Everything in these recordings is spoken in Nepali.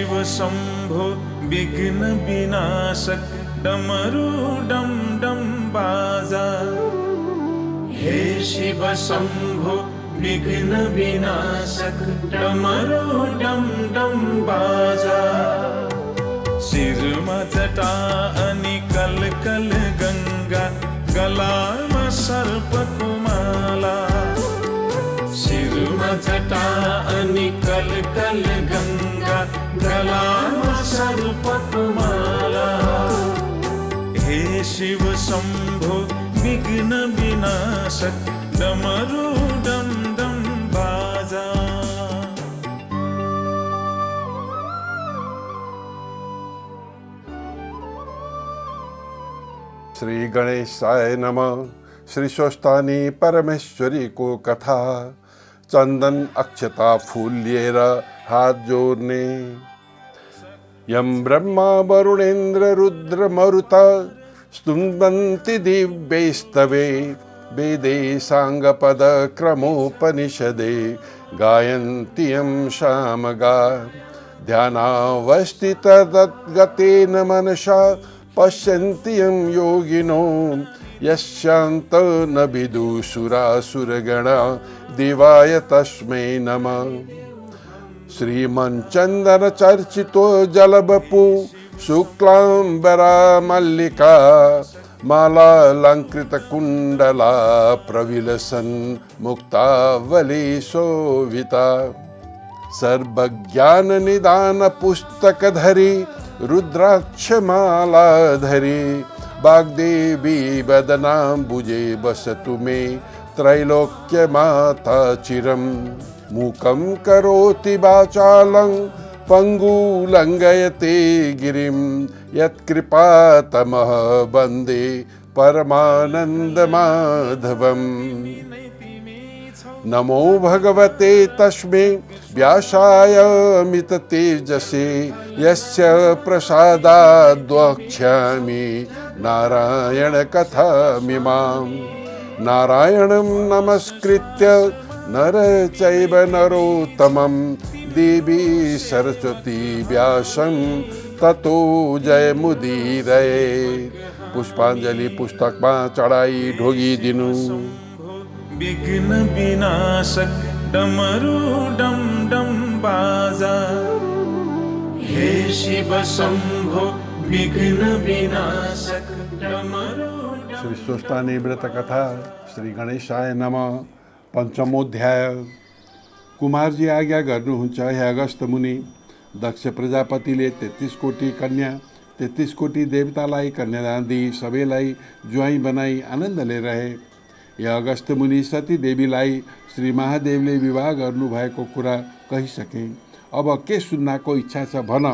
शिव शंभो विघ्न विनाशक डमरू डम डम बाजा। हे शिव शंभो विघ्न विनाशक डमरू डम डम बाजा। शिरमा जटा अनि कल कल गंगा, गलामा सर्पको माला। शिरमा जटा अनि कल कल गंगा, गलामा सर्पको माला। हे शिव शंभो विघ्न विनाशक डमरू डम डम बाजा। श्री गणेशाय नमः। श्री स्वस्थानी परमेश्वरी को कथा। चंदन अक्षता फूल लिएर हात जोड्ने। यम ब्रह्मा वरुणेन्द्र रुद्र मरुत स्तुवन्ति दिव्यैस्तवे। वेदे साङ्गपद क्रमोपनिषदे गायन्ति यं सामगा। ध्यानावस्थित तद्गतेन मनसा पश्यन्ति यं योगिनो। यस्यान्त न विदुषुरासुरगणा देवाय तस्मै नमः। श्रीमन्चन्दन चर्चितो जलवपु शुक्लाम्बरा मल्लिका। मालालंकृत कुंडला प्रविलसन् मुक्तावली शोभिता। सर्वज्ञान निदान पुस्तकधरी रुद्राक्ष मालाधरी। वाग्देवी वदनाम्बुजे वसतु मे त्रैलोक्य माता चिरम्। मूकं करोति वाचालं पंगुलंघयते गिरिं। यत्कृपातमः वन्दे परमानन्दमाधवम्। नमो भगवते तस्मै व्यासाय अमिततेजसे। यस्य प्रसादाद् वक्ष्यामि नारायण कथामिमाम्। नारायणं नमस्कृत्य नर चैव नरोत्तमं। देवी सरस्वती व्यासं ततो जयमुदीरये। पुष्पांजलि पुस्तकमा चढाई ढोगिदिनु। विघ्न विनाशक डमरू डम डम बाजा। हे शिव शंभो विघ्न विनाशक डमरू। श्री स्वस्थानी व्रत कथा। श्री गणेशाय नमः। पंचमोध्याय। कुमारजी आज्ञा गर्नुहुन्छ हे अगस्त मुनि। दक्ष प्रजापतिले 33 कोटी कन्या 33 कोटी देवतालाई कन्यादान दिई सबैलाई ज्वाइँ बनाई आनन्दले रहे। या अगस्त मुनि सती देवीलाई श्री महादेवले विवाह गर्नुभएको कुरा कहिसके। अब के सुन्नको इच्छा छ भन,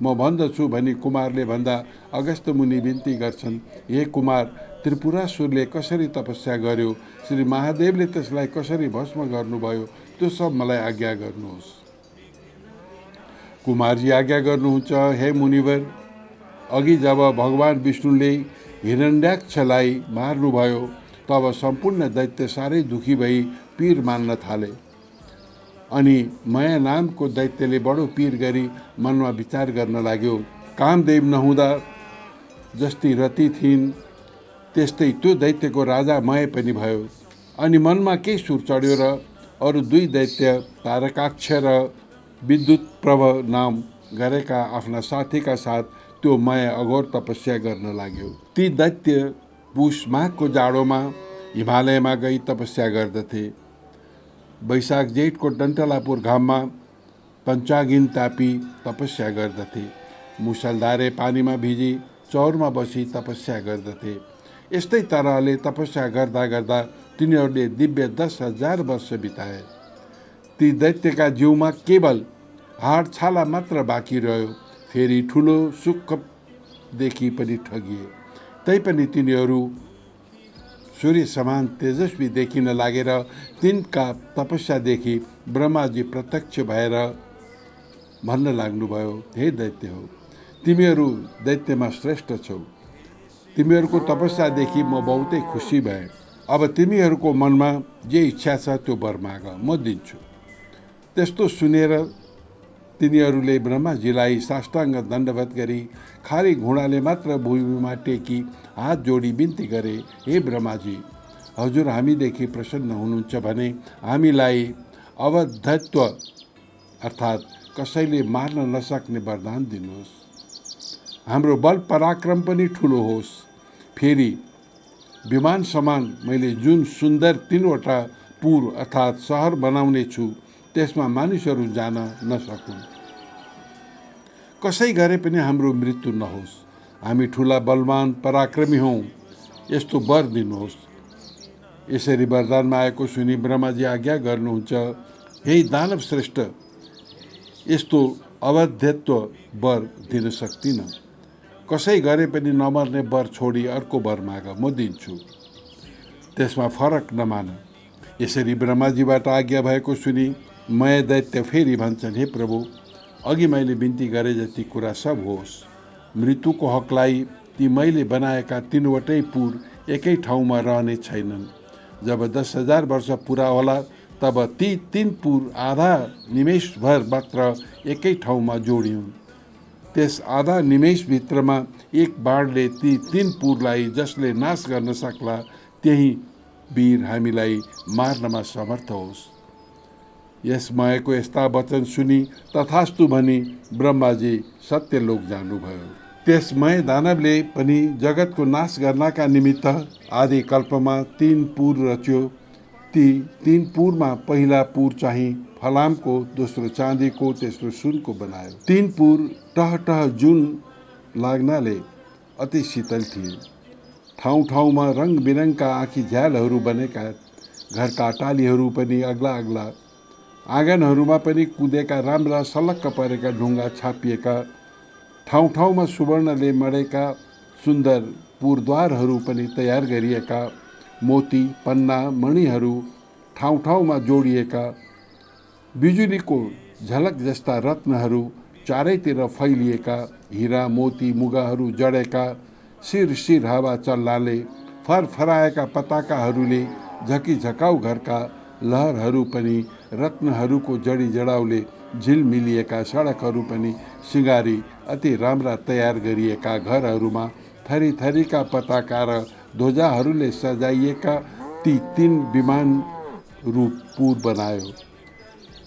म भन्दछु भनी कुमारले भन्दा अगस्त मुनि बिन्ती गर्छन्। हे कुमार, त्रिपुरासुरले कसरी तपस्या गर्यो, श्री महादेवले त्यसलाई कसरी भस्म गर्नुभयो, त्यो सब मलाई आज्ञा गर्नुहोस्। कुमारजी आज्ञा गर्नुहुन्छ हे मुनिवर। अघि जब भगवान विष्णुले हिरण्याक्षलाई मार्नुभयो तब सम्पूर्ण दैत्य साह्रै दुखी भई पीर मान्न थाले। अनि माया नामको दैत्यले बडो पीर गरी मनमा विचार गर्न लाग्यो। कामदेव नहुँदा जस्तै रति थिइन् त्यस्तै त्यो दैत्यको राजा मय पनि भयो। अनि मनमा केही सुर चढ्यो र अरू 2 दैत्य तारकाक्ष र विद्युत प्रभ नाम गरेका आफ्ना साथीका साथ त्यो मय अघोर तपस्या गर्न लाग्यो। ती दैत्य पुष माघको जाडोमा हिमालयमा गई तपस्या गर्दथे। वैशाख जेठको डन्टलापुर घाममा पञ्चागिन तापी तपस्या गर्दथे। मुसलधारे पानीमा भिजी चौरमा बसी तपस्या गर्दथे। यस्तै तरहले तपस्या गर्दा गर्दा तिनीहरूले दिव्य 10,000 वर्ष बिताए। ती दैत्यका जिउमा केवल हाड छाला मात्र बाँकी रह्यो। फेरि ठुलो सुखदेखि पनि ठगिए। तैपनि तिनीहरू सूर्य समान तेजस्वी देखिन लागेर तिनका तपस्यादेखि ब्रह्माजी प्रत्यक्ष भएर भन्न लाग्नुभयो, हे दैत्य हो, तिमीहरू दैत्यमा श्रेष्ठ छौ। तिमीहरूको तपस्यादेखि म बहुतै खुसी भएँ। अब तिमीहरूको मनमा जे इच्छा छ त्यो वर माग, म दिन्छु। त्यस्तो सुनेर तिनीहरूले ब्रह्माजीलाई साष्टाङ्ग दण्डवत गरी खाली घुँडाले मात्र भूमिमा टेकी हात जोडी बिन्ती गरे, हे ब्रह्माजी, हजुर हामीदेखि प्रसन्न हुनुहुन्छ भने हामीलाई अवध्यत्व अर्थात् कसैले मार्न नसक्ने वरदान दिनुहोस्। हाम्रो बल पराक्रम पनि ठुलो होस्। फेरि विमान समान मैले जुन सुन्दर 3वटा पुर अर्थात् सहर बनाउने छु त्यसमा मानिसहरू जान नसकुन्। कसै गरे पनि हाम्रो मृत्यु नहोस्। हामी ठुला बलवान पराक्रमी हौँ, यस्तो वर दिनुहोस्। यसरी वरदान मागेको सुनि ब्रह्माजी आज्ञा गर्नुहुन्छ, हे दानव श्रेष्ठ, यस्तो अवध्यत्व वर दिन सक्दिनँ। कसै गरे पनि नमर्ने वर छोडी अर्को वर माग, म दिन्छु, त्यसमा फरक नमान। यसरी ब्रह्माजीबाट आज्ञा भएको सुनि मय दैत्य फेरि भन्छन्, हे प्रभु, अघि मैले बिन्ती गरे जति कुरा सब होस्। मृत्युको हकलाई ती मैले बनाएका 3वटै पुर एकै ठाउँमा रहने छैनन्। जब 10,000 वर्ष पुरा होला तब ती 3 पुर आधा निमेषभर मात्र एकै ठाउँमा जोडियुन्। त्यस आधा निमेषभित्रमा एक बाणले ती 3 पुरलाई जसले नाश गर्न सक्ला त्यही वीर हामीलाई मार्नमा समर्थ होस्। यस मयको यस्ता वचन सुनि तथास्तु भनी ब्रह्माजी सत्यलोक जानुभयो। त्यस मय दानवले पनि जगतको नाश गर्नका निमित्त आदि कल्पमा 3 पुर रच्यो। ती 3 पुरमा पहिला पुर चाहिँ फलामको, दोस्रो चाँदीको, तेस्रो सुनको बनायो। 3 पुर टह टह जुन लाग्नाले अति शीतल थिए। ठाउँ ठाउँमा रङ बिरङका आँखी झ्यालहरू बनेका, घरका टालीहरू पनि अग्ला अग्ला, आँगनहरूमा पनि कुदेका राम्रा सलक्क परेका ढुङ्गा छापिएका, ठाउँ ठाउँमा सुवर्णले मडेका सुन्दर पुरद्वारहरू पनि तयार गरिएका, मोती पन्ना मणिहरू ठाउँ ठाउँमा जोडिएका, बिजुलीको झलक जस्ता रत्नहरू चारैतिर फैलिएका, हिरा मोती मुगाहरू जडेका, शिर शिर हावा चल्लाले फरफराएका पताकाहरूले झकिझकाउ घरका लहरहरू पनि रत्नहरूको जडी जडाउले झिलमिलिएका, सडकहरू पनि सिँगारी अति राम्रा तयार गरिएका, घरहरूमा थरी थरीका पताका र ध्वजाहरूले सजाइएका ती 3 विमान रूप पुर बनायो।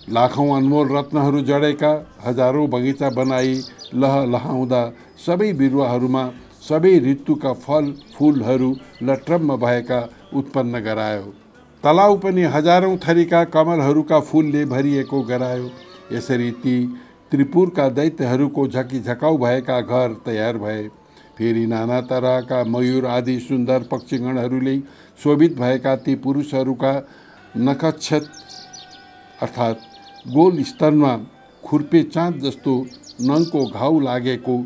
लाखौं अनमोल रत्नहरू जडेका हजारौं बगैँचा बनाई लहलहाउँदा सबै बिरुवाहरूमा सबै ऋतुका फल फूलहरू लट्रम्म भएका उत्पन्न गरायो। तलाउ पनि हजारौं थरीका कमलहरूका फूलले भरिएको गरायो। यसरी ती त्रिपुरका दैत्यहरूको झकिझकाउ भएका घर तयार भए। फेरि नाना तरहका मयूर आदि सुन्दर पक्षीगणहरूले शोभित भएका ती पुरुषहरूका नखच्छेद अर्थात् गोल स्तनमा खुर्पे चाँद जस्तो नङको घाउ लागेको,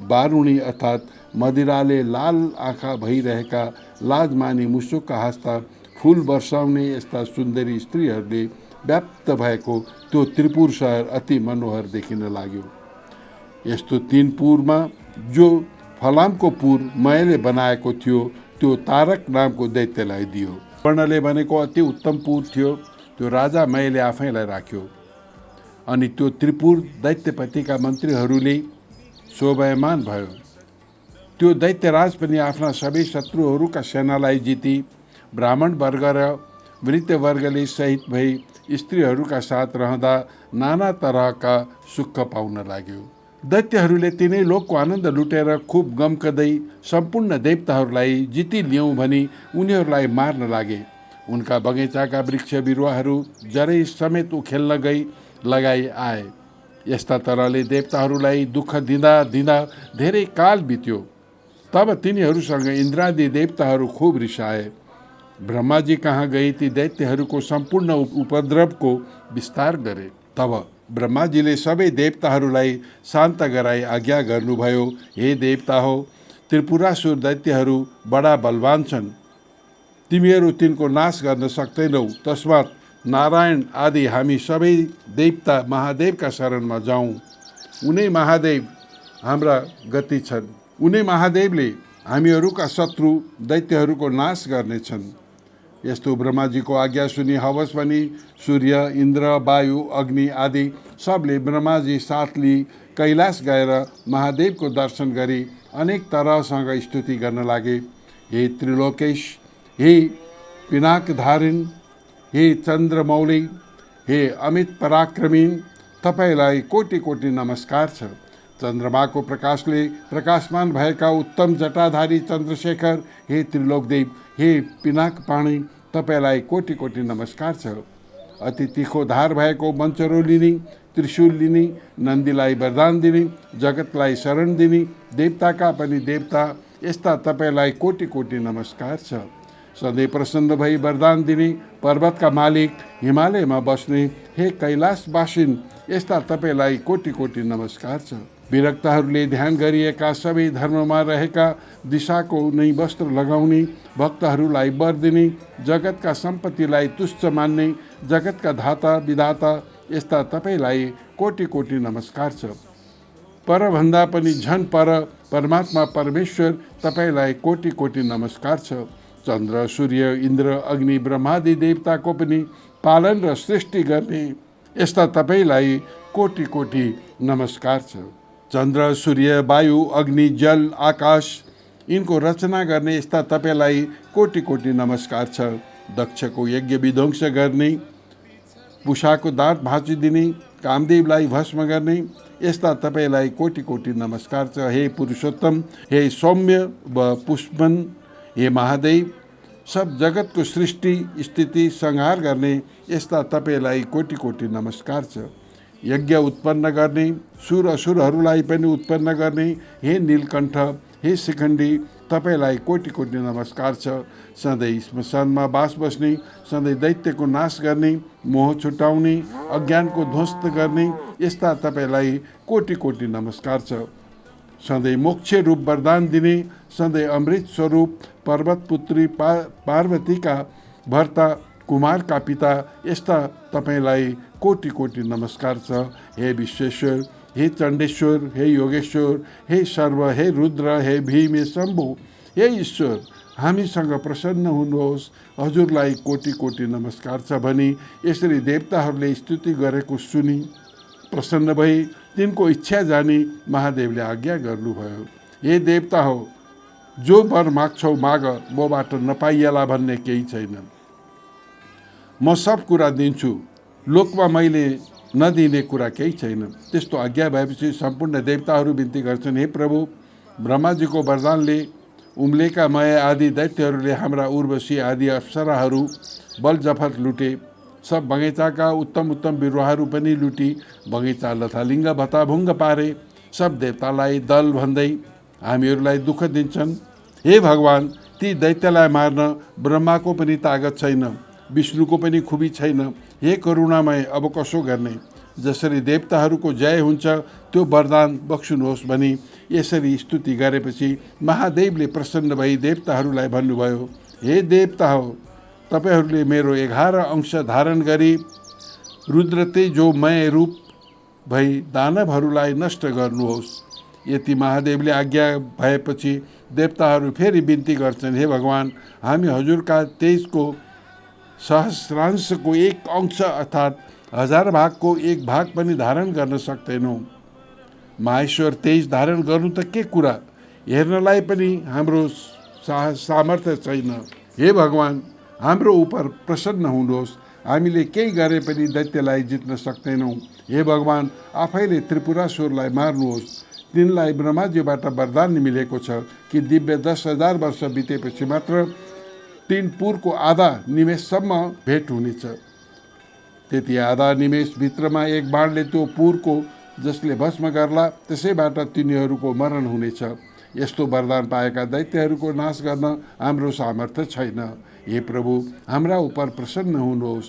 बारुणी अर्थात् मदिराले लाल आँखा भइरहेका, लाजमानी मुसुक्का हाँस्दा फूल वर्षाउने यस्ता सुन्दरी स्त्रीहरूले व्याप्त भएको त्यो त्रिपुर सहर अति मनोहर देखिन लाग्यो। यस्तो 3 पुरमा जो फलामको पुर मयले बनाएको थियो त्यो तारक नामको दैत्यलाई दियो। वर्णले भनेको अति उत्तम पुर थियो, त्यो राजा मयले आफैलाई राख्यो। अनि त्यो त्रिपुर दैत्यपतिका मन्त्रीहरूले शोभायमान भयो। त्यो दैत्यराज पनि आफ्ना सबै शत्रुहरूका सेनालाई जिती ब्राह्मण वर्ग र वृत्त वर्गले सहित भई स्त्रीहरूका साथ रहँदा नाना तरहका सुख पाउन लाग्यो। दैत्यहरूले तिनै लोकको आनन्द लुटेर खुब गम्कदै सम्पूर्ण देवताहरूलाई जिती ल्याउँ भनी उनीहरूलाई मार्न लागे। उनका बगैँचाका वृक्ष बिरुवाहरू जरै समेत उखेल्न गई लगाई आए। यस्ता तरहले देवताहरूलाई दुःख दिँदा दिँदा धेरै काल बित्यो। तब तिनीहरूसँग इन्द्रादि देवताहरू खुब रिसाए। ब्रह्माजी कहाँ गई ती दैत्यहरूको सम्पूर्ण उपद्रवको विस्तार गरे। तब ब्रह्माजीले सबै देवताहरूलाई शान्त गराई आज्ञा गर्नुभयो, हे देवता हो, त्रिपुरासुर दैत्यहरू बडा बलवान छन्, तिमीहरू तिनको नाश गर्न सक्दैनौ। तस्मात् नारायण आदि हामी सबै देवता महादेवका शरणमा जाउँ। उनै महादेव हाम्रा गति छन्। उनै महादेवले हामीहरूका शत्रु दैत्यहरूको नाश गर्नेछन्। यस्तो ब्रह्माजीको आज्ञा सुनि हवस भनी सूर्य, इन्द्र, वायु, अग्नि आदि सबले ब्रह्माजी साथ लिई कैलाश गएर महादेवको दर्शन गरी अनेक तरहसँग स्तुति गर्न लागे। हे त्रिलोकेश, हे पिनाकधारिण, हे चन्द्रमौली, हे अमित पराक्रमी, तपाईलाई कोटि कोटि नमस्कार छ। चन्द्रमाको प्रकाशले प्रकाशमान भएका उत्तम जटाधारी चन्द्रशेखर, हे त्रिलोकदेव, हे पिनाकपाणी, तपाईलाई कोटि कोटि नमस्कार छ। अति तिखो धार भएको मन्चरो लिने, त्रिशूल लिने, नन्दीलाई वरदान दिने, जगतलाई शरण दिने, देवताका पनि देवता, यस्ता तपाईलाई कोटि कोटि नमस्कार छ। सधैँ प्रसन्न भई वरदान दिने, पर्वतका मालिक, हिमालयमा बस्ने, हे कैलाशवासिन, यस्ता तपाईलाई कोटि कोटि नमस्कार छ। विरक्तहरूले ध्यान गरिएका सबै धर्ममा रहेका दिशाको नै वस्त्र लगाउने, भक्तहरूलाई वर दिने, जगतका सम्पत्तिलाई तुच्छ मान्ने, जगतका धाता विधाता, यस्ता तपाईलाई कोटि कोटि नमस्कार छ। परभन्दा पनि झन पर परमात्मा परमेश्वर, तपाईलाई कोटि कोटि नमस्कार छ। चन्द्र, सूर्य, इन्द्र, अग्नि, ब्रह्मादि देवताको पनि पालन र सृष्टि गर्ने, यस्ता तपाईलाई कोटि कोटि नमस्कार छ। चन्द्र, सूर्य, वायु, अग्नि, जल, आकाश, यिनको रचना गर्ने, यस्ता तपाईलाई कोटि कोटि नमस्कार छ। दक्षको यज्ञ विध्वंस गर्ने, पुषाको दाँत भाँचिदिने, कामदेवलाई भस्म गर्ने, यस्ता तपाईलाई कोटि कोटि नमस्कार छ। हे पुरुषोत्तम, हे सौम्य व पुष्पन, हे महादेव, सब जगतको सृष्टि स्थिति संहार गर्ने, यस्ता तपाईलाई कोटि कोटि नमस्कार छ। यज्ञ उत्पन्न गर्ने, सुर असुरहरूलाई पनि उत्पन्न गर्ने, हे नीलकण्ठ, हे शिखण्डी, तपाईलाई कोटि कोटि नमस्कार छ। सधैँ श्मशानमा बास बस्ने, सधैँ दैत्यको नाश गर्ने, मोह छुटाउने, अज्ञानको ध्वस्त गर्ने, यस्ता तपाईलाई कोटि कोटि नमस्कार छ। सधैँ मोक्ष रूप वरदान दिने, सधैँ अमृत स्वरूप, पर्वत पुत्री पार्वतीका भर्ता, कुमारका पिता, यस्ता तपाईलाई कोटि कोटि नमस्कार छ। हे विश्वेश्वर, हे चण्डेश्वर, हे योगेश्वर, हे सर्व, हे रुद्र, हे भीम, हे शम्भु, हे ईश्वर, हामीसँग प्रसन्न हुनुहोस्, हजुरलाई कोटि कोटि नमस्कार छ भनी यसरी देवताहरूले स्तुति गरेको सुनि प्रसन्न भई तिनको इच्छा जानी महादेवले आज्ञा गर्नुभयो। हे देवता हो, जो वर माग्छौ माग, मबाट नपाइएला भन्ने केही छैन। म सब कुरा दिन्छु, लोकमा मैले नदिने कुरा केही छैन। त्यस्तो आज्ञा भएपछि सम्पूर्ण देवताहरू बिन्ती गर्छन्, हे प्रभु, ब्रह्माजीको वरदानले उम्लेका मय आदि दैत्यहरूले हाम्रा उर्वशी आदि अप्सराहरू बल जफत लुटे। सब बगैँचाका उत्तम उत्तम बिरुवाहरू पनि लुटी बगैँचा लथालिङ्ग भताभुङ्ग पारे। सब देवतालाई दल भन्दै हामीहरूलाई दुःख दिन्छन्। हे भगवान, ती दैत्यलाई मार्न ब्रह्माको पनि तागत छैन, विष्णुको पनि खुबी छैन। हे करुणामय, अब कसो गर्ने? जसरी देवताहरूको जय हुन्छ त्यो वरदान बक्सुनुहोस् भनी यसरी स्तुति गरेपछि महादेवले प्रसन्न भई देवताहरूलाई भन्नुभयो, हे देवता हो, तपाईहरूले मेरो 11 अंश धारण गरी रुद्र तेजोमय रूप भई दानवहरूलाई नष्ट गर्नुहोस्। यति महादेवले आज्ञा भएपछि देवताहरू फेरि बिन्ती गर्छन्, हे भगवान, हामी हजुरका तेजको सहस्रांशको 1 अंश अर्थात् 1000 भागको 1 भाग पनि धारण गर्न सक्दैनौँ। माहेश्वर तेज धारण गर्नु त के कुरा, हेर्नलाई पनि हाम्रो सामर्थ्य छैन। हे भगवान, हाम्रो उप प्रसन्न हुनुहोस्, हामीले केही गरे पनि दैत्यलाई जित्न सक्दैनौँ। हे भगवान, आफैले त्रिपुरासुरलाई मार्नुहोस्। तिनलाई ब्रह्माजीबाट वरदान मिलेको छ कि दिव्य 10,000 वर्ष बितेपछि मात्र तीन पुरको आधा निमेषसम्म भेट हुनेछ। त्यति आधा निमेष भित्रमा एक बाणले त्यो पुरको जसले भस्म गर्ला त्यसैबाट तिनीहरूको मरण हुनेछ। यस्तो वरदान पाएका दैत्यहरूको नाश गर्न हाम्रो सामर्थ्य छैन। हे प्रभु, हाम्रा उप प्रसन्न हुनुहोस्,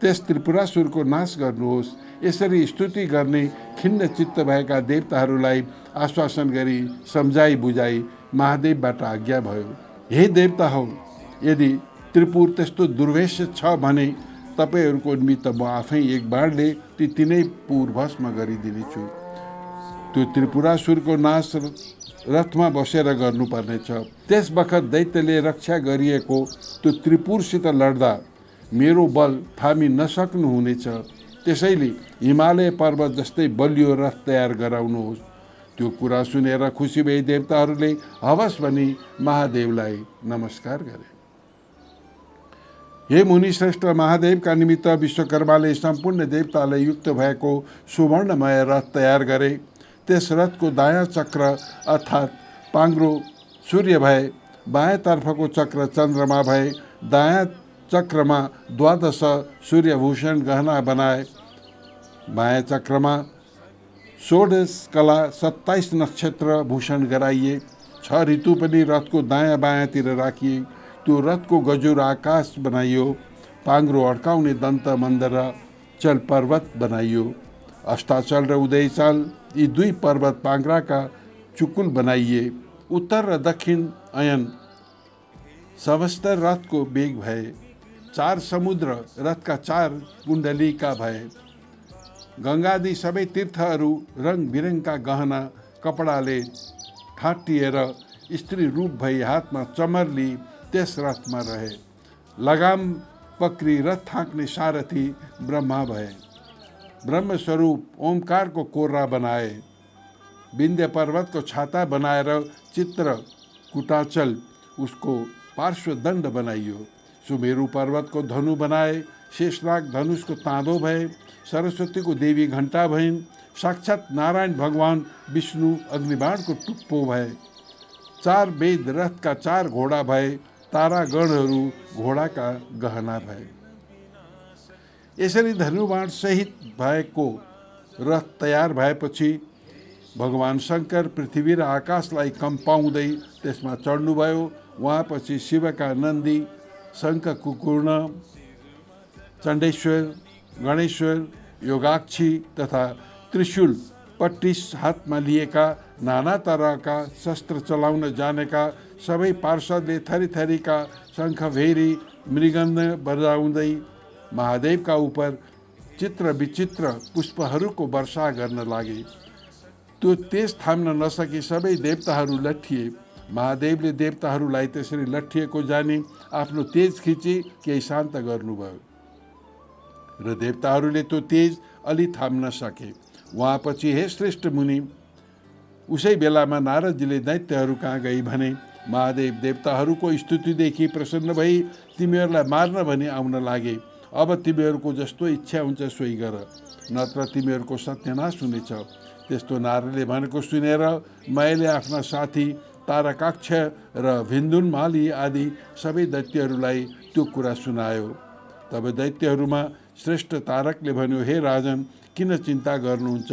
त्यस त्रिपुरासुरको नाश गर्नुहोस्। यसरी स्तुति गर्ने खिन्न चित्त भएका देवताहरूलाई आश्वासन गरी सम्झाई बुझाई महादेवबाट आज्ञा भयो। हे देवता हो, यदि त्रिपुर त्यस्तो दुर्वेश छ भने तपाईहरूको निमित्त म आफै एक बाणले ती तीनै पुर भस्म गरिदिनेछु। त्यो त्रिपुरासुरको नाश रथमा बसेर गर्नुपर्नेछ। त्यस बखत दैत्यले रक्षा गरिएको त्यो त्रिपुरसित लड्दा मेरो बल थामी नसक्नुहुनेछ। त्यसैले हिमालय पर्वत जस्तै बलियो रथ तयार गराउनुहोस्। त्यो कुरा सुनेर खुसी भई देवताहरूले हवस् भनी महादेवलाई नमस्कार गरे। हे मुनि श्रेष्ठ, महादेवका निमित्त विश्वकर्माले सम्पूर्ण देवतालाई युक्त भएको सुवर्णमय रथ तयार गरे। त्यस रथको दायाँ चक्र अर्थात् पाङ्ग्रो सूर्य भए, बायाँतर्फको चक्र चन्द्रमा भए, दायाँ चक्रमा 12 सूर्यभूषण गहना बनाए, बायाँ चक्रमा 16 कला 27 नक्षत्र भूषण गराइए। 6 ऋतु पनि रथको दायाँ बायाँतिर राखिए। त्यो रथको गजुर आकाश बनाइयो। पाङ्ग्रो अड्काउने दन्त मन्दर चल पर्वत बनाइयो। अस्ताचल र उदयचल यी 2 पर्वत पाङ्ग्राका चुकुल बनाइए। उत्तर र दक्षिण अयन समस्त रथको वेग भए। 4 समुद्र रथका 4 कुण्डलीका भए। गङ्गादि सबै तीर्थहरू रङ बिरङका गहना कपडाले ठाटिएर स्त्री रूप भई हातमा चमर लिई त्यस रथमा रहे। लगाम पक्री रथ थाक्ने सारथी ब्रह्मा भए। ब्रह्मस्वरूप ओमकारको कोर्रा बनाए। विन्ध्य पर्वतको छाता बनाएर चित्र कुटाचल उसको पार्श्वदण्ड बनाइयो। सुमेरु पर्वतको धनु बनाए। शेषनाग धनुषको ताँदो भए। सरस्वतीको देवी घण्टा भइन्। साक्षात् नारायण भगवान विष्णु अग्निबाणको टुप्पो भए। 4 वेद रथका 4 घोडा भए। तारागणहरू घोडाका गहना भए। यसरी धनुबाण सहित भएको रथ तयार भएपछि भगवान शङ्कर पृथ्वी र आकाशलाई कम्पाउँदै त्यसमा चढ्नुभयो। उहाँपछि शिवका नन्दी, शङ्ख कुकुर्ण, चण्डेश्वर, गणेश्वर, योगाक्षी तथा त्रिशूल पट्टिस हातमा लिएका, नाना तरहका शस्त्र चलाउन जानेका सबै पार्षदले थरीथरीका शङ्खभेरी मृगन्ध बजाउँदै महादेवका उपर चित्र विचित्र पुष्पहरूको वर्षा गर्न लागे। त्यो तेज थाम्न नसकी सबै देवताहरू लट्ठिए। महादेवले देवताहरूलाई त्यसरी लट्ठिएको जानी आफ्नो तेज खिची केही शान्त गर्नुभयो र देवताहरूले त्यो तेज अलि थाम्न सके। उहाँपछि हे श्रेष्ठ मुनि, उसै बेलामा नारदजीले दैत्यहरू कहाँ गई भने महादेव देवताहरूको स्तुतिदेखि प्रसन्न भई तिमीहरूलाई मार्न भनी आउन लागे। अब तिमीहरूको जस्तो इच्छा हुन्छ सोही गर, नत्र तिमीहरूको सत्यानाश हुनेछ। त्यस्तो नारदले भनेको सुनेर मायाले आफ्ना साथी तारकाक्ष र भिन्दुनमाली आदि सबै दैत्यहरूलाई त्यो कुरा सुनायो। तब दैत्यहरूमा श्रेष्ठ तारकले भन्यो, हे राजन, किन चिन्ता गर्नुहुन्छ?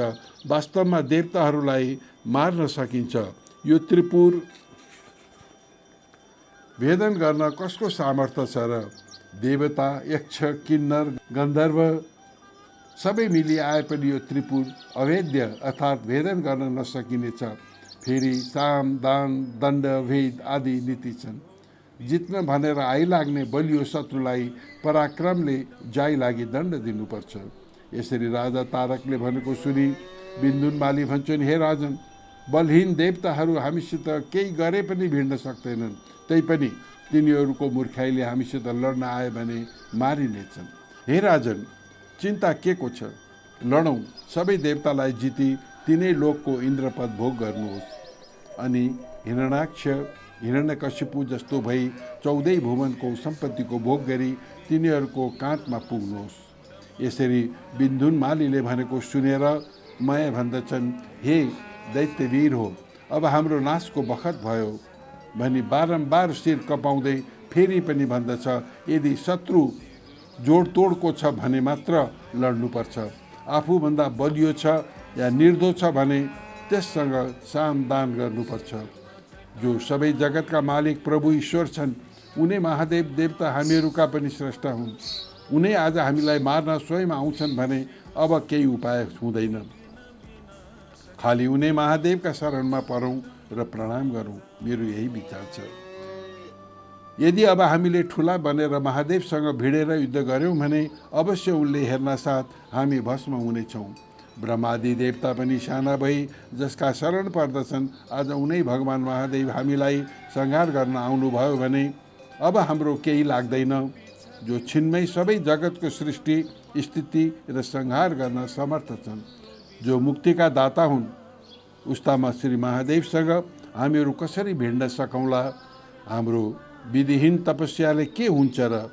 वास्तवमा देवताहरूलाई मार्न सकिन्छ। यो त्रिपुर भेदन गर्न कसको सामर्थ्य छ र? देवता, यक्ष, किन्नर, गन्धर्व सबै मिली आए पनि यो त्रिपुर अवेद्य अर्थात् भेदन गर्न नसकिनेछ। फेरि साम, दान, दण्ड, भेद आदि नीति छन्। जित्न भनेर आइलाग्ने बलियो शत्रुलाई पराक्रमले जाइ लागि दण्ड दिनुपर्छ। यसरी राजा तारकले भनेको सुनि बिन्दुनमाली भन्छन्, हे राजन, बलहीन देवताहरू हामीसित केही गरे पनि भिड्न सक्दैनन्। तैपनि तिनीहरूको मूर्खाइले हामीसित लड्न आए भने मारिनेछन्। हे राजन, चिन्ता के को छ? लडौँ, सबै देवतालाई जिती तिनै लोकको इन्द्रपद भोग गर्नुहोस् अनि हिरण्याक्ष, हिरण्यकशिपु जस्तो भई 14 भुवनको सम्पत्तिको भोग गरी तिनीहरूको काँधमा पुग्नुहोस्। यसरी बिन्दुनमालीले भनेको सुनेर माया भन्दछन्, हे दैत्यवीर हो, अब हाम्रो नाशको बखत भयो भनी बारम्बार शिर कपाउँदै फेरि पनि भन्दछ, यदि शत्रु जोडतोडको छ भने मात्र लड्नुपर्छ। आफूभन्दा बलियो छ या निर्दो छ भने त्यससँग सामदान गर्नुपर्छ। जो सबै जगतका मालिक प्रभु ईश्वर छन्, उनै महादेव देवता हामीहरूका पनि स्रष्टा हुन्। उनै आज हामीलाई मार्न स्वयं आउँछन् भने अब केही उपाय हुँदैन। खालि उनै महादेवका शरणमा परौँ र प्रणाम गरौँ, मेरो यही विचार छ। यदि अब हामीले ठुला बनेर महादेवसँग भिडेर युद्ध गऱ्यौँ भने अवश्य उनले हेर्न साथ हामी भस्म हुनेछौँ। ब्रह्मादि देवता पनि साना भई जसका शरण पर्दछन् आज उनै भगवान महादेव हामीलाई संहार गर्न आउनुभयो भने अब हाम्रो केही लाग्दैन। जो छिनमै सबै जगतको सृष्टि स्थिति र संहार गर्न समर्थ छन्, जो मुक्तिका दाता हुन्, उस्तामा श्री महादेवसँग हामीहरू कसरी भिड्न सकौँला? हाम्रो विधिहीन तपस्याले के हुन्छ र?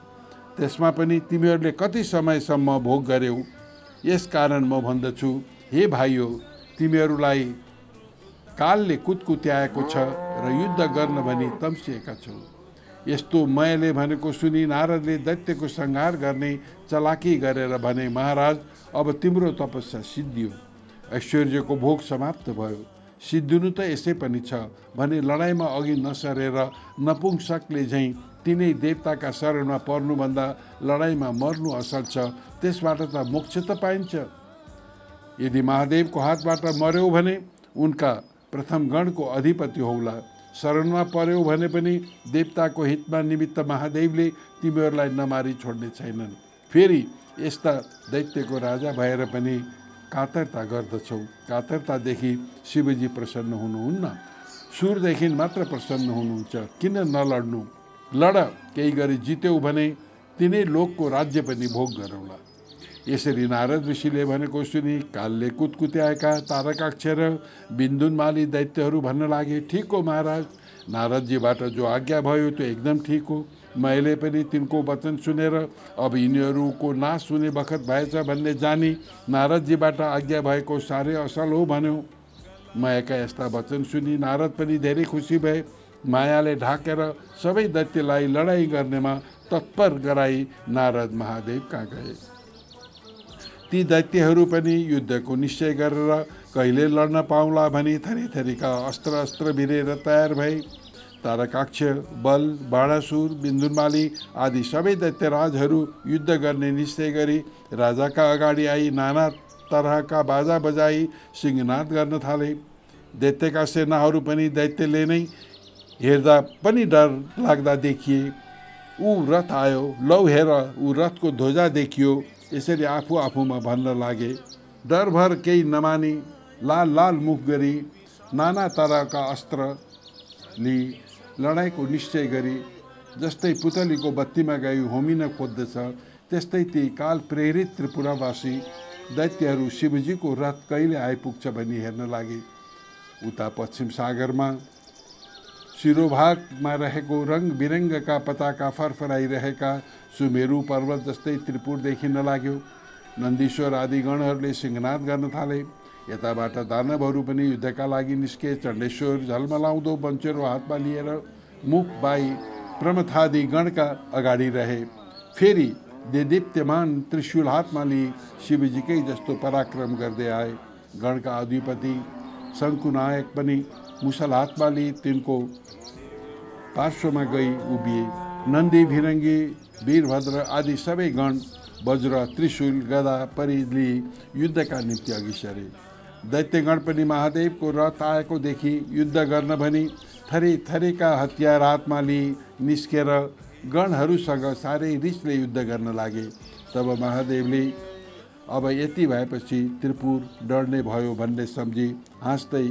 त्यसमा पनि तिमीहरूले कति समयसम्म भोग गर्यौ? यसकारण म भन्दछु, हे भाइयो, तिमीहरूलाई कालले कुतकुत्याएको छ र युद्ध गर्न भनी तम्सिएका छौ। यस्तो मैले भनेको सुनि नारदले दैत्यको संहार गर्ने चलाकी गरेर भने, महाराज, अब तिम्रो तपस्या सिद्धियो, ऐश्वर्यको भोग समाप्त भयो, सिद्धिनु त यसै पनि छ भने लडाइँमा अघि नसरेर नपुंसकले झैँ तिनै देवताका शरणमा पर्नुभन्दा लडाइँमा मर्नु असल छ। त्यसबाट त मोक्ष त पाइन्छ। यदि महादेवको हातबाट मर्यौ भने उनका प्रथम गणको अधिपति होउला। शरणमा पर्यौ भने पनि देवताको हितमा निमित्त महादेवले तिमीहरूलाई नमारी छोड्ने छैनन्। फेरि यस्ता दैत्यको राजा भएर पनि कातरता गर्दछौ। कातरतादेखि शिवजी प्रसन्न हुनुहुन्न, सुरदेखि मात्र प्रसन्न हुनुहुन्छ। किन नलड्नु? लड, केही गरी जित्यौ भने तिनै लोकको राज्य पनि भोग गरौँला। यसरी नारद ऋषिले भनेको सुनि कालले कुतकुत्याएका तारकाक्ष र बिन्दुनमाली दैत्यहरू भन्न लागे, ठिक हो महाराज, नारदजीबाट जो आज्ञा भयो त्यो एकदम ठिक हो। मैले पनि तिनको वचन सुनेर अब यिनीहरूको नाश हुने बखत भएछ भन्ने जानी नारदजीबाट आज्ञा भएको साह्रै असल हो भन्यो। मायाका यस्ता वचन सुनि नारद पनि धेरै खुसी भए। मायाले ढाकेर सबै दैत्यलाई लडाइँ गर्नेमा तत्पर गराई नारद महादेव कहाँ गए। ती दैत्यहरू पनि युद्धको निश्चय गरेर कहिले लड्न पाउला भनी थरीथरीका अस्त्र भिरेर तयार भए। तारकाक्ष, बल, बाणासुर, बिन्दुनमाली आदि सबै दैत्यराजहरू युद्ध गर्ने निश्चय गरी राजाका अगाडि आई नाना तरहका बाजा बजाई सिंहनाद गर्न थाले। दैत्यका सेनाहरू पनि दैत्यले नै हेर्दा पनि डर लाग्दा देखिए। ऊ रथ आयो, लौ हेर, ऊ रथको ध्वजा देखियो। यसरी आफू आफूमा भन्न लागे। डरभर केही नमानी लाल लाल मुख गरी नाना तरहका अस्त्र लिई लडाइँको निश्चय गरी जस्तै पुतलीको बत्तीमा गई होमिन खोज्दछ त्यस्तै ती काल प्रेरित त्रिपुरावासी दैत्यहरू शिवजीको रथ कहिले आइपुग्छ भनी हेर्न लागे। उता पश्चिम सागरमा शिरोभागमा रहेको रङ बिरङ्गका पताका फरफराइरहेका सुमेरु पर्वत जस्तै त्रिपुर देखिन लाग्यो। नन्दीश्वर आदि गणहरूले सिंहनाद गर्न थाले। यताबाट दानवहरू पनि युद्धका लागि निस्के। चण्डेश्वर झलमलाउँदो बन्चेरो हातमा लिएर मुख बाई प्रमथादि गणका अगाडि रहे। फेरि देदीप्यमान त्रिशूल हातमा लिई शिवजीकै जस्तो पराक्रम गर्दै आए। गणका अधिपति शङ्कुनायक पनि मुसल हातमा लिई तिनको पार्श्वमा गई उभिए। नन्दी, भिरङ्गी, वीरभद्र आदि सबै गण वज्र, त्रिशूल, गदा परि लिई युद्धका निम्ति अघि सरे। दैत्यगण पनि महादेवको रथ आएको देखि युद्ध गर्न भनी थरी थरीका हतियार हातमा लिई निस्केर गणहरूसँग साह्रै रिसले युद्ध गर्न लागे। तब महादेवले अब यति भएपछि त्रिपुर डर्ने भयो भन्ने सम्झी हाँस्दै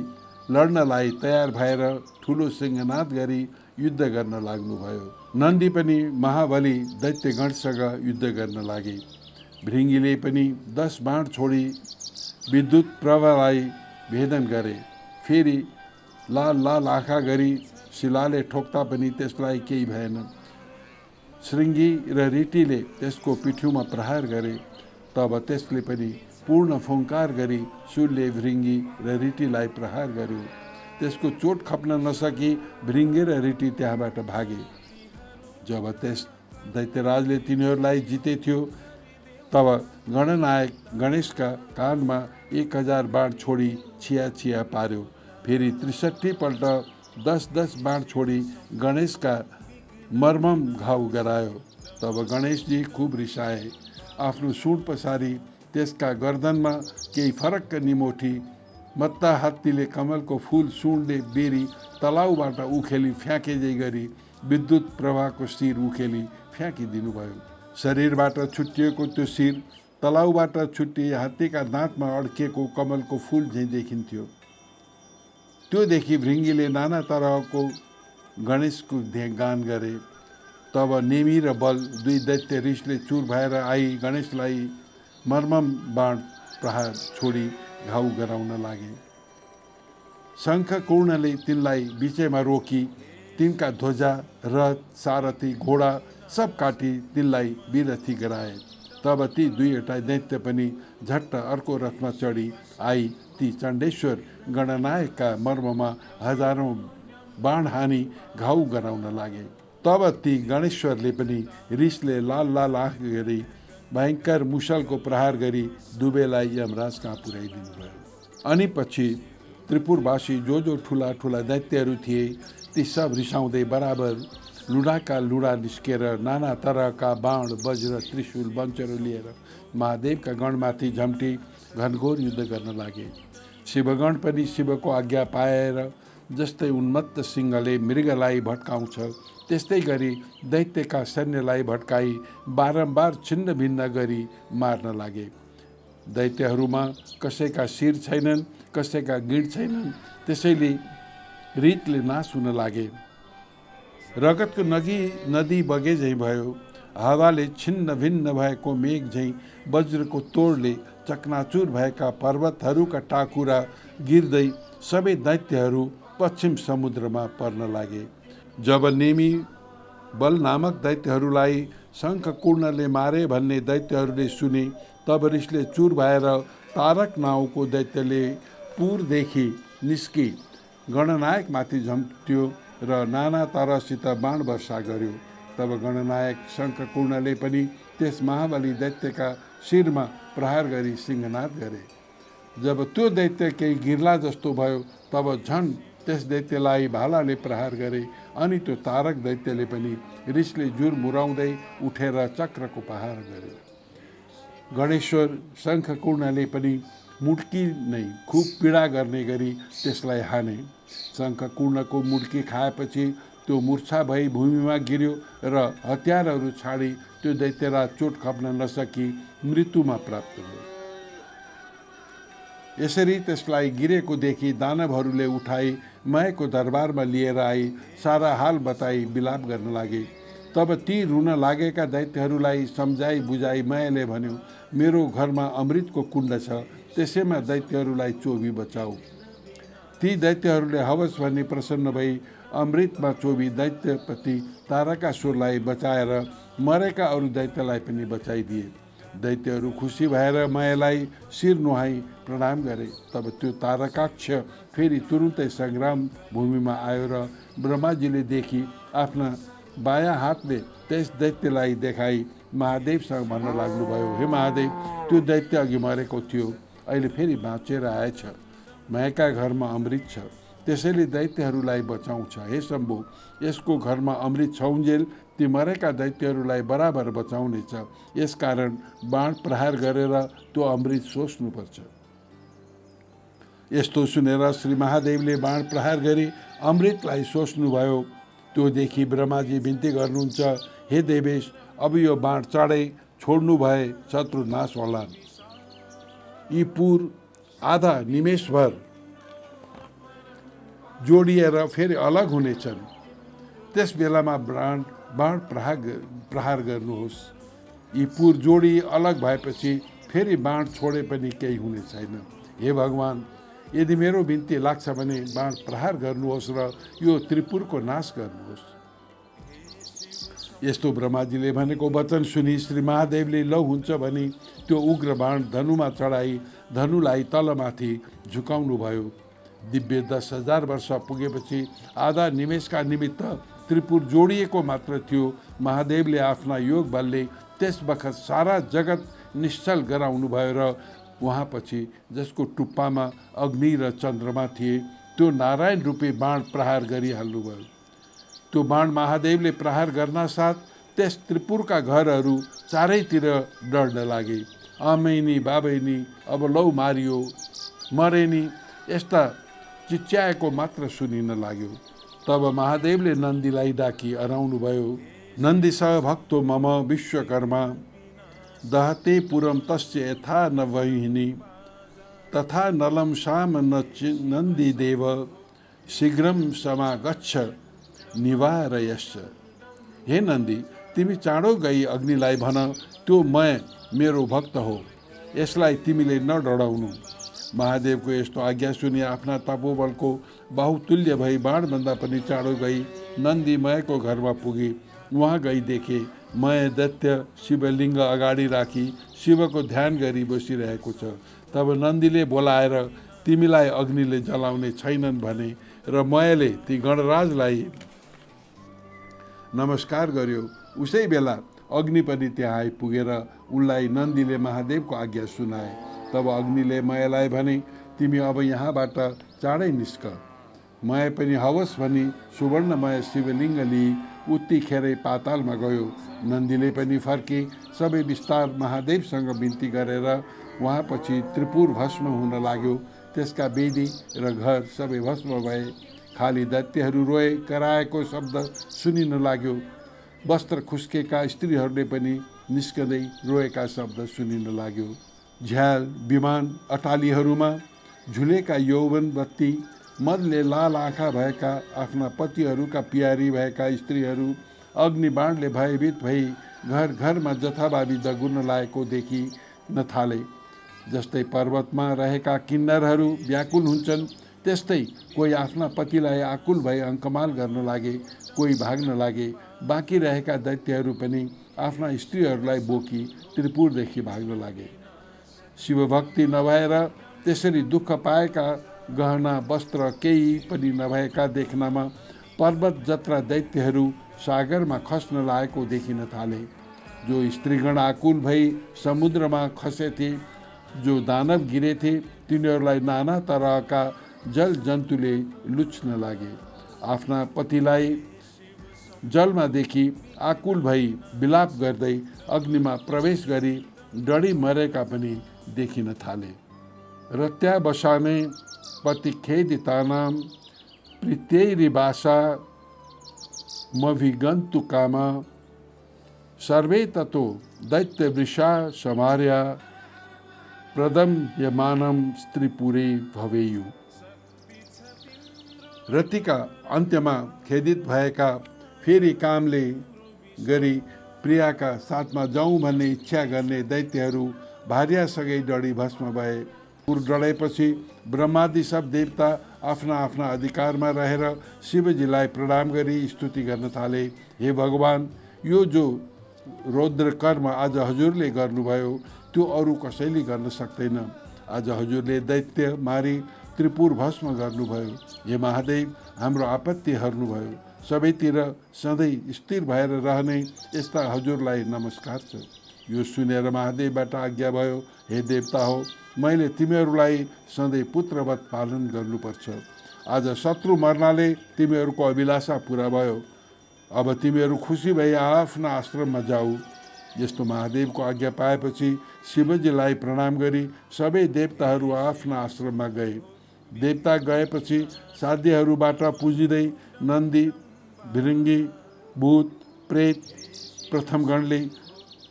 लड्नलाई तयार भएर ठुलो सिंहनाद गरी युद्ध गर्न लाग्नुभयो। नन्दी पनि महाबली दैत्यगणसँग युद्ध गर्न लागे। भृङ्गीले पनि 10 बाण छोडी विद्युत प्रवाहलाई भेदन गरे। फेरि लाल लाल आँखा गरी शिलाले ठोक्दा पनि त्यसलाई केही भएन। श्रृङ्गी र रिटीले त्यसको पिठ्युमा प्रहार गरे। तब त्यसले पनि पूर्ण फुङ्कार गरी शूलले भृङ्गी र रिटीलाई प्रहार गर्यो। त्यसको चोट खप्न नसकी भृङ्गे र रिटी त्यहाँबाट भागे। जब त्यस दैत्यराजले तिनीहरूलाई जिते थियो तब गणनायक गणेशका कानमा 1000 बाण छोडी छिया पार्यो। फेरि 63 पल्ट 10 बाण छोडी गणेशका मर्मम घाउ गरायो। तब गणेशजी खुब रिसाए। आफ्नो सुँड पसारी त्यसका गर्दनमा केही फरक्क निमोठी मत्ता हात्तीले कमलको फूल सुँडले बेरी तलाउबाट उखेली फ्याँकेजै गरी विद्युत प्रवाहको शिर उखेली फ्याँकिदिनु भयो। शरीरबाट छुट्टिएको त्यो शिर तलाउबाट छुट्टी हात्तीका दाँतमा अड्किएको कमलको फूल झैँ देखिन्थ्यो। त्यो देखि भृङ्गीले नाना तरहको गणेशको गान गरे। तब नेमी र बल दुई दैत्य रिसले चुर भएर आई गणेशलाई मर्मम बाण प्रहार छोडी घाउ गराउन लागे। शङ्खपूर्णले तिनलाई बिचैमा रोकी तिनका ध्वजा, रथ, सारथी, घोडा सब काटी तिनलाई विरथी गराए। तब ती दुईवटा दैत्य पनि झट्ट अर्को रथमा चढी आई ती चण्डेश्वर गणनायकका मर्ममा हजारौँ बाण हानी घाउ गराउन लागे। तब ती गणेश्वरले पनि रिसले लाल लाल आँख गरी भयङ्कर मुसलको प्रहार गरी दुवैलाई यमराज कहाँ पुर्याइदिनु भयो। अनि पछि त्रिपुरवासी जो ठुला ठुला दैत्यहरू थिए ती सब रिसाउँदै बराबर लुडाका लुडा निस्केर नाना तरहका बाण, वज्र, त्रिशूल, वञ्चरो लिएर महादेवका गणमाथि झम्टी घनघोर युद्ध गर्न लागे। शिवगण पनि शिवको आज्ञा पाएर जस्तै उन्मत्त सिंहले मृगलाई भट्काउँछ त्यस्तै गरी दैत्यका सैन्यलाई भट्काई बारम्बार छिन्न भिन्न गरी मार्न लागे। दैत्यहरूमा कसैका शिर छैनन्, कसैका गिड छैनन्, त्यसैले रितले नाश हुन लागे। रगतको नदी बगे झैँ भयो। हावाले छिन्न भिन्न भएको मेघ झैँ वज्रको तोडले चकनाचुर भएका पर्वतहरूका टाकुरा गिर्दै सबै दैत्यहरू पश्चिम समुद्रमा पर्न लागे। जब नेमी बल नामक दैत्यहरूलाई शङ्खपूर्णले मारे भन्ने दैत्यहरूले सुने तब रिसले चुर भएर तारक नाउँको दैत्यले पुरदेखि निस्की गणनायकमाथि झम्ट्यो र नाना तरहसित बाण वर्षा गर्यो। तब गणनायक शङ्खपूर्णले पनि त्यस महाबली दैत्यका शिरमा प्रहार गरी सिंहनाद गरे। जब त्यो दैत्य केही गिर्ला जस्तो भयो तब झन् त्यस दैत्यलाई भालाले प्रहार गरे। अनि त्यो तारक दैत्यले पनि रिसले जुर मुराउँदै उठेर चक्रको प्रहार गरे। गणेश्वर शङ्खपूर्णले पनि मुड्की नै खुब पीडा गर्ने गरी त्यसलाई हाने। शङ्खपूर्णको मुड्की खाएपछि त्यो मूर्छा भई भूमिमा गिर्यो र हतियारहरू छाडी त्यो दैत्यलाई चोट खप्न नसकी मृत्युमा प्राप्त भयो। यसरी त्यसलाई गिरेको देखि दानवहरूले उठाई मायाको दरबारमा लिएर आई सारा हाल बताई विलाप गर्न लागे। तब ती रुन लागेका दैत्यहरूलाई सम्झाई बुझाई मायाले भन्यो, मेरो घरमा अमृतको कुण्ड छ, त्यसैमा दैत्यहरूलाई चोबी बचाऊ। ती दैत्यहरूले हवस भन्ने प्रसन्न भई अमृतमा चोबी दैत्यपति तारकासुरलाई बचाएर मरेका अरू दैत्यलाई पनि बचाइदिए। दैत्यहरू खुसी भएर मायालाई शिर नुहाई प्रणाम गरे। तब त्यो तारकाक्ष फेरि तुरुन्तै सङ्ग्राम भूमिमा आयो र ब्रह्माजीले देखि आफ्ना बायाँ हातले त्यस दैत्यलाई देखाई महादेवसँग भन्न लाग्नुभयो, हे महादेव, त्यो दैत्य अघि मरेको थियो, अहिले फेरि बाँचेर आएछ। मायाका घरमा अमृत छ, त्यसैले दैत्यहरूलाई बचाउँछ। हे शम्भु, यसको घरमा अमृत छौन्जेल ती मरेका दैत्यहरूलाई बराबर बचाउनेछ। यसकारण बाण प्रहार गरेर त्यो अमृत सोच्नुपर्छ। यस्तो सुनेर श्री महादेवले बाण प्रहार गरी अमृतलाई सोच्नुभयो। त्यो देखि ब्रह्माजी बिन्ती गर्नुहुन्छ, हे देवेश, अब यो बाण चाँडै छोड्नु भए शत्रु नाश होलान्। यी पुर आधा निमेषभर जोडिएर फेरि अलग हुनेछन्। त्यस बेलामा बाण प्रहार गर्नुहोस्। यी पुर जोडी अलग भएपछि फेरि बाण छोडे पनि केही हुने छैन। हे भगवान, यदि मेरो बिन्ती लाग्छ भने बाण प्रहार गर्नुहोस् र यो त्रिपुरको नाश गर्नुहोस्। यस्तो ब्रह्माजीले भनेको वचन सुनि श्री महादेवले लौ हुन्छ भनी त्यो उग्र बाण धनुमा चढाई धनुलाई तलमाथि झुकाउनु भयो। दिव्य 10,000 वर्ष पुगेपछि आधा निमेषका निमित्त त्रिपुर जोडिएको मात्र थियो। महादेवले आफ्ना योग बलले त्यस बखत सारा जगत निश्चल गराउनु भयो र उहाँपछि जसको टुप्पामा अग्नि र चन्द्रमा थिए त्यो नारायण रूपी बाण प्रहार गरिहाल्नुभयो। त्यो बाण महादेवले प्रहार गर्न साथ त्यस त्रिपुरका घरहरू चारैतिर डढ्न लागे। आमैनी बाबैनी अब लौ मारियो, मरेनी, यस्ता चिच्याएको मात्र सुनिन लाग्यो। तब महादेवले नन्दीलाई डाकी हराउनु भयो। नन्दीस भक्तो मम विश्वकर्मा, दहते पुरम तस्य यथा न वहिनी तथा नलं शाम नन्दी देव शीघ्रम समागच्छ निवारयश्च। हे नन्दी, तिमी चाँडो गई अग्निलाई भन, त्यो मेरो भक्त हो, यसलाई तिमीले न डराउनु। महादेवको यस्तो आज्ञा सुनि आफ्ना तपोबलको बाहुतुल्य भई बाणभन्दा पनि चाँडो गई नन्दी मयको घरमा पुगी। उहाँ गई देखे मय दैत्य शिवलिङ्ग अगाडि राखी शिवको ध्यान गरी बसिरहेको छ। तब नन्दीले बोलाएर तिमीलाई अग्निले जलाउने छैनन् भने र मयले ती गणराजलाई नमस्कार गर्यो। उसै बेला अग्नि पनि त्यहाँ आइपुगेर उनलाई नन्दीले महादेवको आज्ञा सुनाए। तब अग्निले मयलाई भने, तिमी अब यहाँबाट चाँडै निस्क। मय पनि हवस् भनी सुवर्णमय शिवलिङ्ग लिई उत्तिखेरै पातालमा गयो। नन्दीले पनि फर्की सबै विस्तार महादेवसँग बिन्ती गरेर उहाँपछि त्रिपुर भस्म हुन लाग्यो। त्यसका वेदी र घर सबै भस्म भए। खाली दैत्यहरू रोए कराएको शब्द सुनिन लाग्यो। वस्त्र खुस्केका स्त्रीहरूले पनि निस्कँदै रोएका शब्द सुनिन लाग्यो। झ्याल विमान अटालीहरूमा झुलेका यौवन बत्ती, मदले लाल आँखा भएका आफ्ना पतिहरूका प्यारी भएका स्त्रीहरू अग्निबाणले भयभीत भई घर घरमा जथाभावी दगुर्न लागेको देखिन थाले। जस्तै पर्वतमा रहेका किन्नरहरू व्याकुल हुन्छन्, त्यस्तै कोही आफ्ना पतिलाई आकुल भई अङ्कमाल गर्न लागे, कोही भाग्न लागे। बाँकी रहेका दैत्यहरू पनि आफ्ना स्त्रीहरूलाई बोकी त्रिपुरदेखि भाग्न लागे। शिवभक्ति नभएर त्यसरी दुःख पाएका, गहना वस्त्र केही पनि नभएका देख्नमा पर्वत जत्रा दैत्यहरू सागरमा खस्न लागेको देखिन थाले। जो स्त्रीगण आकुल भई समुद्रमा खसेथे, जो दानव गिरेथे, तिनीहरूलाई नाना तरहका जल जन्तुले लुच्न लागे। आफ्ना पतिलाई जलमा देखि आकुल भई विलाप गर्दै अग्निमा प्रवेश गरी डढी मरेका पनि देखिन थाले। रत्यावसाने पतिखेदितानां प्रीत्यैरिवासा मभिगन्तुकाम सर्वे ततो दैत्यवृषा समार्या प्रदम्यमानं स्त्रीपुरे भवेयु। रतिका अन्त्यमा खेदित भएका, फेरि कामले गरी प्रियाका साथमा जाउँ भन्ने इच्छा गर्ने दैत्यहरू भार्यासँगै डढी भस्म भए। पुर डढेपछि ब्रह्मादि सब देवता आफ्ना आफ्ना अधिकारमा रहेर शिवजीलाई प्रणाम गरी स्तुति गर्न थाले। हे भगवान, यो जो रौद्र कर्म आज हजुरले गर्नुभयो त्यो अरू कसैले गर्न सक्दैन। आज हजुरले दैत्य मारी त्रिपुर भस्म गर्नुभयो। हे महादेव, हाम्रो आपत्ति हर्नुभयो। सबैतिर सधैँ स्थिर भएर रहने यस्ता हजुरलाई नमस्कार छ। यो सुनेर महादेवबाट आज्ञा भयो, हे देवता हो, मैले तिमीहरूलाई सधैँ पुत्रवत पालन गर्नुपर्छ। आज शत्रु मर्नाले तिमीहरूको अभिलाषा पुरा भयो। अब तिमीहरू खुसी भई आफ्ना आश्रममा जाऊ। यस्तो महादेवको आज्ञा पाएपछि शिवजीलाई प्रणाम गरी सबै देवताहरू आफ्ना आश्रममा गए। देवता गएपछि साध्यहरूबाट पुजिँदै नन्दी, भिरङ्गी, भूत, प्रेत, प्रथमगणले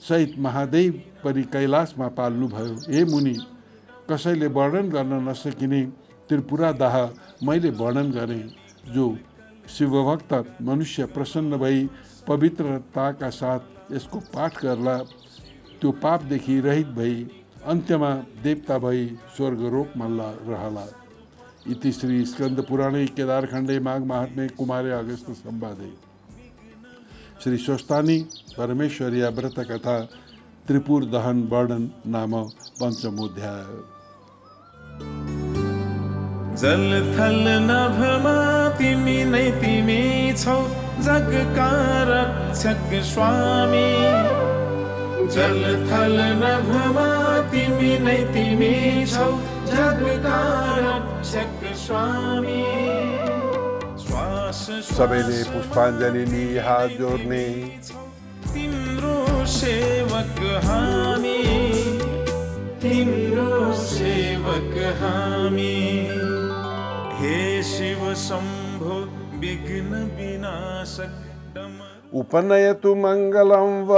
सहित महादेव पनि कैलाशमा पाल्नुभयो। हे मुनि, कसैले वर्णन गर्न नसकिने त्रिपुरादाह मैले वर्णन गरेँ। जो शिवभक्त मनुष्य प्रसन्न भई पवित्रताका साथ यसको पाठ गर्ला, त्यो पापदेखि रहित भई अन्त्यमा देवता भई स्वर्गलोकमा रहला। इति श्री स्कंद पुराणे केदारखण्डे माघ महात्म्ये कुमारे अगस्त संवादे श्री स्वस्तानी परमेश्वरिया व्रत कथा त्रिपुर दहन वर्णन नाम पंचमोध्याय। जल थल नभमा तिमी नै तिमी छौ, जगका रक्षक स्वामी। जल थल नभमा तिमी नै तिमी छौ, जगका रक्षक स्वामी। सबैले पुष्पाञ्जलि लिई हात जोड्ने। तिम्रो सेवक हामी, तिम्रो सेवक हामी। हे शिव शम्भो विघ्न विनाशक उपनयतु मङ्गलं व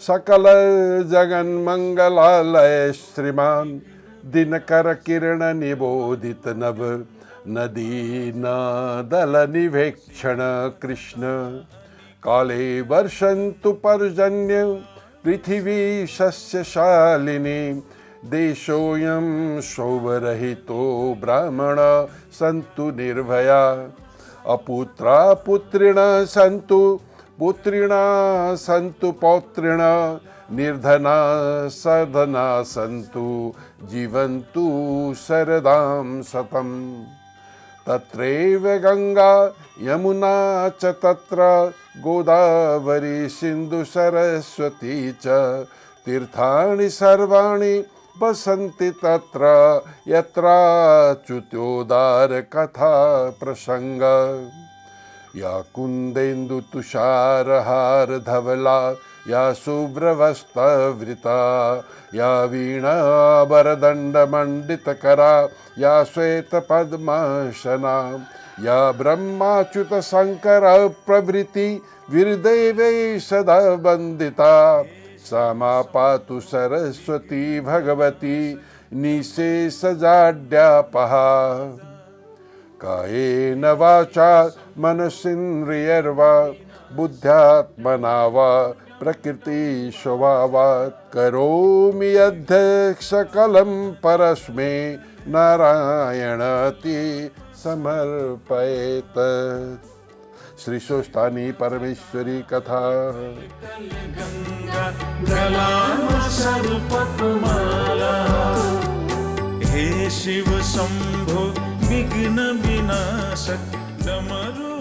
सकल जगन मंगलालय श्रीमान दिनकर किरण निबोधित नभ नदीन दल निवेक्षण कृष्ण काले वर्षन्तु पर्जन्य पृथिवी सस्यशालिनी देशोऽयं शोभरहितो ब्राह्मण सन्तु निर्भया अपुत्रा पुत्रिण सन्तु पुत्रिणा सन्तु पौत्रिण निर्धना सधना सन्तु जीवन्तु शरदां शतम् तत्रैव गंगा यमुना च तत्र गोदावरी सिंधु सरस्वती च तीर्थानि सर्वाणि वसन्ति तत्र यत्राच्युतोदार कथा प्रसंग या कुन्देन्दु तुषारहार धवला या शुभ्रवस्त्रवृता या वीणाभरदण्डमण्डितकरा या श्वेतपद्मासना या ब्रह्माच्युत शंकर प्रभृति वीरदेवै सदा वन्दिता सा मा पातु सरस्वती भगवती निशेषजाड्यापहा कायेन वाचा मनसेन्द्रियर्वा बुद्ध्यात्मना वा प्रकृति स्वभावात् करोमि यद्यत् सकलं परस्मै नारायणति समर्पयेत्। श्री शोस्तानी परमेश्वरी कथा। गंगा जलामसर्पकुमाला हे शिव शंभो विघ्न विनाशक डमरू